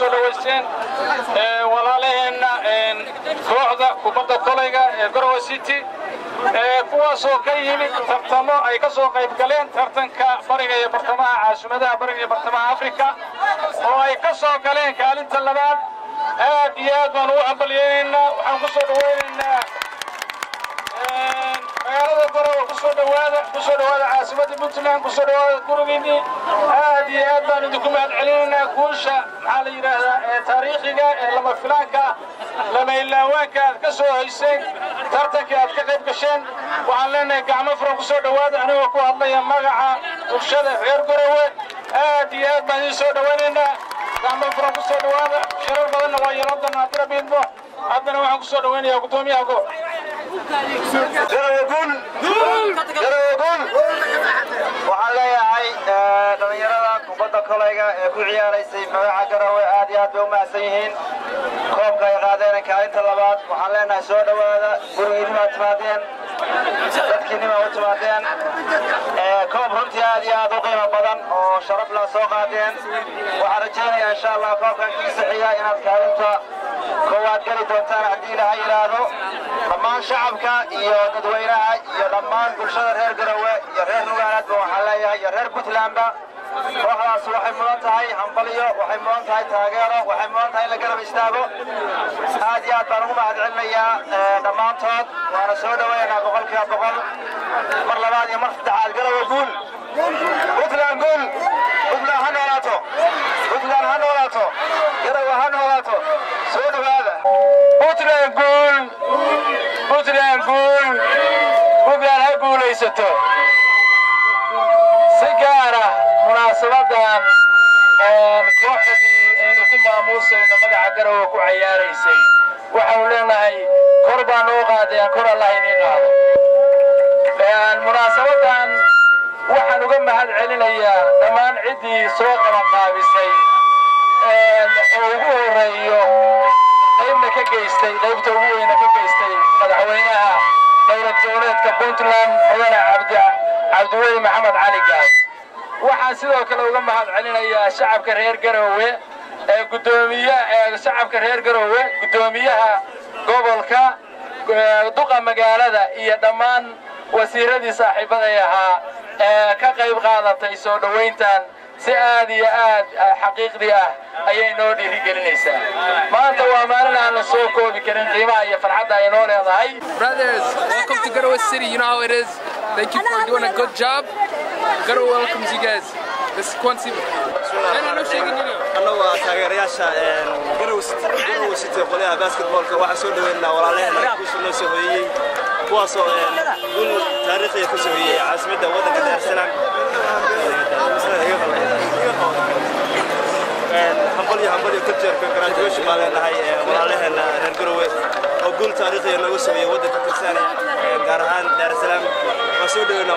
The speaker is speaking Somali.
soo dhaweysteen walaalaheenna kooxda kubadda kolayga ee Garowe City kuwaasoo ka yimid tartamo ay ka soo qayb galeen tartanka bariga iyo bartamaha caasimadda bariga iyo bartamaha Afrika oo ay ka soo galeen kaalinta labaad aad iyo aad baan ugu hambalyeeynaa waxaan ku soo dhaweynaynaa magaalada Garowe ku soo dhawaada caasimadda Puntland ku soo dhawaada gurigiinii aad iyo aad baan idinku mahadcelinaynaa guusha maxaa la yiraahdaa taariikhiga ee lama filaanka lama ilaawaanka aad ka soo hayseen tartanka aad ka qayb gasheen waxaan leenahay gacmo furan ku soo dhawaada anigoo ku hadlaya magaca bulshada reer Garowe aad iyo aad baan idin soo dhaweynaynaa gacmo furan ku soo dhawaada shirar badanna waa yeelan doonaa dirabiidmo haddana waxaan ku soo dhaweynayaa gudoomiyaha go waxaan leeyahay dhalinyarada kubadda kolayga ee ku ciyaaraysay magaca Garowe aad iyo aad bay u mahadsan yihiin koobka ay qaadeen kaalinta labaad waxaan leenahay soo dhawaada gurigiinima timaadeen dadkiinima u timaadeen koob runtii aad iyo aad u qiimo badan oo sharaf la soo qaadeen waxaan rajaynayaa insha Allah koobkan kiisa xiga inaad kaalinta koowaad gali doontaan haddii Ilaahay yiraahdo dhammaan shacabka iyo dadweynaha iyo dhammaan bulshada reer Garowe iyo reer Nugaalaadba waxaan leeyahay iyo reer Puntlandba kooxdaas waxay mudan tahay hambaliyo waxay mudan tahay taageero waxay mudan tahay in la garab istaago aad iyo aad baan ugu mahadcelinayaa dhammaantood waana soo dhaweynaynaa boqolkiiba boqol mar labaad iyo mar saddexaad Garowe guul Puntland guul Puntland ha noolaato Puntland ha noolaato Garowe ha noolaato soo dhawaada Puntland guul Puntland guul Puntland ha guulaysato si gaar ah munaasabadan kooxdii aynu ku maamuusayno magaca Garowe ku ciyaaraysay waxaan leenahay kor baan u qaadeen kor Allah inii qaado munaasabadan waxaan uga mahadcelinayaa dhammaan ciddii soo qabanqaabisay oo ugu horeeyo qaybta ugu weyna ka geystay madaxweynaha dowlad goboleedka Puntland mudane Cabdiweli Maxamed Cali Gaas waxaan sidoo kale uga mahadcelinayaa shacabka reer Garowe shacabka reer Garowe gudoomiyaha gobolka duqa magaalada iyo dhammaan wasiiradii saaxiibada ahaa ka qayb qaadatay soo dhaweyntan si aad iyo aad xaqiiqdi ah ayay noo dhiirigelinaysaa maanta waa maalin aan la soo koobi karin qiimaha iyo farxadda ay noo leedahay. Brothers, welcome to Garowe City. You know how it is. Thank you for doing a good job. Garowe welcomes you guys. This is Quincy. أنا وتاجرياشا Garowe City قلنا باسكتبول كواحد سود وين ولا كوش نسويه كواصو كل تاريخي كسويه عاصمة وطن كدار سلام همبلي كتير كجراديويشن مالنا هاي ولا Garowe وكل تاريخي نسويه وطن كدار سلام قارهان دار سلام وسود وين